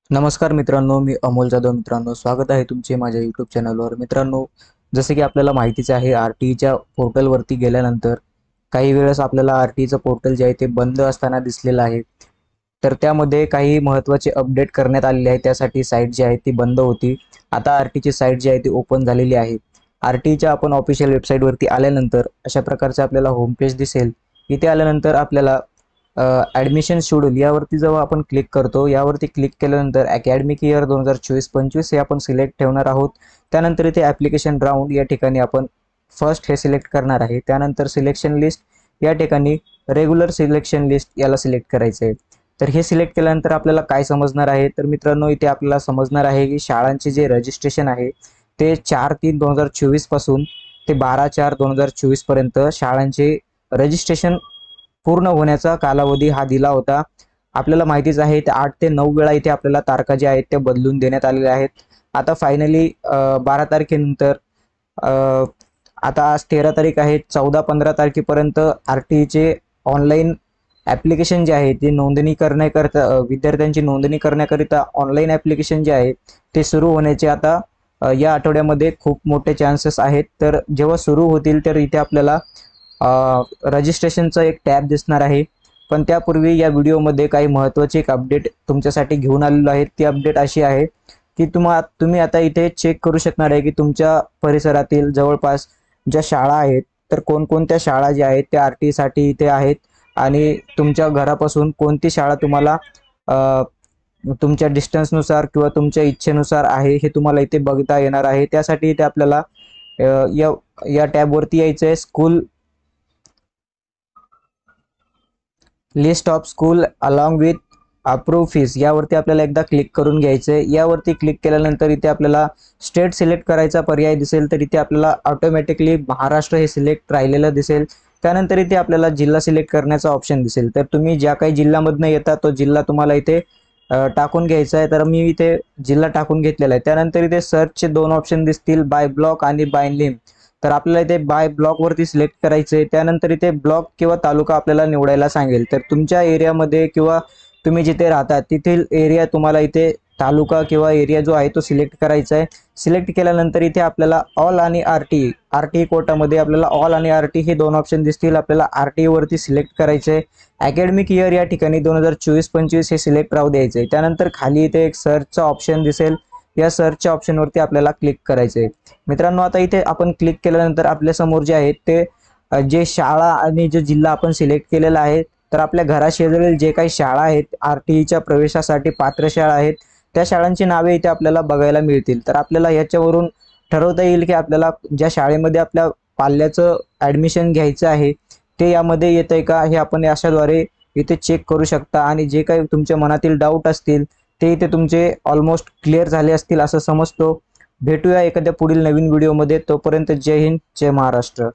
नमस्कार मित्रांनो, मी अमोल जाधव. मित्रांनो, स्वागत आहे तुमचे माझ्या यूट्यूब चॅनलवर. मित्रांनो, जसे की आपल्याला माहितीच आहे, आर टी ईच्या पोर्टलवरती गेल्यानंतर काही वेळेस आपल्याला आर टी ईचं पोर्टल जे आहे ते बंद असताना दिसलेलं आहे. तर त्यामध्ये काही महत्त्वाचे अपडेट करण्यात आलेले आहे. त्यासाठी साईट जी आहे ती बंद होती. आता आर टी ईची साईट जी आहे ती ओपन झालेली आहे. आर टी ईच्या आपण ऑफिशियल वेबसाईटवरती आल्यानंतर अशा प्रकारचे आपल्याला होम पेज दिसेल. इथे आल्यानंतर आपल्याला ॲडमिशन शेड्यूल यावरती जेव्हा आपण क्लिक करतो, यावरती क्लिक केल्यानंतर अकॅडमिक इयर 2024-25 हे आपण सिलेक्ट ठेवणार आहोत. त्यानंतर इथे ॲप्लिकेशन राऊंड या ठिकाणी आपण फर्स्ट हे सिलेक्ट करणार आहे. त्यानंतर सिलेक्शन लिस्ट या ठिकाणी रेग्युलर सिलेक्शन लिस्ट याला सिलेक्ट करायचं आहे. तर हे सिलेक्ट केल्यानंतर आपल्याला काय समजणार आहे, तर मित्रांनो इथे आपल्याला समजणार आहे की शाळांचे जे रजिस्ट्रेशन आहे ते 4/3/2024 पासून ते 12/4/2024 पर्यंत शाळांचे रजिस्ट्रेशन पूर्ण होण्याचा कालावधी हा दिला होता. आपल्याला माहितीच आहे, ते 8 ते 9 वेळा इथे आपल्याला तारखा ज्या आहेत त्या बदलून देण्यात आलेल्या आहेत. आता फायनली 12 तारखेनंतर अ, आता आज 13 तारीख आहे. 14-15 तारखेपर्यंत आर टी ईचे ऑनलाईन ॲप्लिकेशन जे आहे ते नोंदणी करण्याकरिता विद्यार्थ्यांची नोंदणी करण्याकरिता ऑनलाईन ॲप्लिकेशन जे आहे ते सुरू होण्याचे आता या आठवड्यामध्ये खूप मोठे चान्सेस आहेत. तर जेव्हा सुरू होतील तर इथे आपल्याला रजिस्ट्रेशनचा एक टॅब दिसणार आहे. पण त्यापूर्वी या व्हिडिओमध्ये काही महत्त्वाची एक अपडेट तुमच्यासाठी घेऊन आलेलो आहे. ती अपडेट अशी आहे की तुम्ही आता इथे चेक करू शकणार आहे की तुमच्या परिसरातील जवळपास ज्या शाळा आहेत, तर कोणकोणत्या शाळा ज्या आहेत त्या आर टी ईसाठी इथे आहेत आणि तुमच्या घरापासून कोणती शाळा तुम्हाला अ, तुमच्या डिस्टन्सनुसार किंवा तुमच्या इच्छेनुसार आहे हे तुम्हाला इथे बघता येणार आहे. त्यासाठी इथे आपल्याला अ, या या टॅबवरती यायचं आहे. School list of school along with approve fees यावरती आपल्याला एकदा क्लिक करून घ्यायचं आहे. यावरती क्लिक केल्यानंतर इथे आपल्याला स्टेट सिलेक्ट करायचा पर्याय दिसेल. तर इथे आपल्याला ऑटोमॅटिकली महाराष्ट्र हे सिलेक्ट राहिलेलं दिसेल. त्यानंतर इथे आपल्याला जिल्हा सिलेक्ट करण्याचा ऑप्शन दिसेल. तर तुम्ही ज्या काही जिल्ह्यामधनं येता तो जिल्हा तुम्हाला इथे टाकून घ्यायचा आहे. तर मी इथे जिल्हा टाकून घेतलेला आहे. त्यानंतर इथे सर्चचे 2 ऑप्शन दिसतील, बाय ब्लॉक आणि बाय नेम. तर आपल्याला इथे बाय ब्लॉकवरती सिलेक्ट करायचं आहे. त्यानंतर इथे ब्लॉक किंवा तालुका आपल्याला निवडायला सांगेल. तर तुमच्या एरियामध्ये किंवा तुम्ही जिथे राहता तिथील एरिया तुम्हाला इथे तालुका किंवा एरिया जो आहे तो सिलेक्ट करायचा आहे. सिलेक्ट केल्यानंतर इथे आपल्याला ऑल आणि आर टी कोटामध्ये आपल्याला ऑल आणि आर टी हे 2 ऑप्शन दिसतील. आपल्याला आर टी वरती सिलेक्ट करायचं आहे. अकॅडमिक इयर या ठिकाणी 2024-25 हे सिलेक्ट राहू द्यायचं आहे. त्यानंतर खाली इथे एक सर्चचा ऑप्शन दिसेल. या सर्चच्या ऑप्शनवरती आपल्याला क्लिक करायचं आहे. मित्रांनो, आता इथे आपण क्लिक केल्यानंतर आपल्यासमोर जे आहेत ते जे शाळा आणि जे जिल्हा आपण सिलेक्ट केलेला आहे, तर आपल्या घराशेजारील जे काही शाळा आहेत आर टी ईच्या प्रवेशासाठी पात्र शाळा आहेत, त्या शाळांची नावे इथे आपल्याला बघायला मिळतील. तर आपल्याला याच्यावरून ठरवता येईल की आपल्याला ज्या शाळेमध्ये आपल्या पाल्याचं ॲडमिशन घ्यायचं आहे ते यामध्ये येतं आहे का, हे आपण अशाद्वारे इथे चेक करू शकता. आणि जे काही तुमच्या मनातील डाऊट असतील ते इथे तुमचे ऑलमोस्ट क्लिअर झाले असतील असं समजतो. भेटूया एखाद्या पुढील नवीन व्हिडिओमध्ये. तोपर्यंत जय हिंद, जय महाराष्ट्र.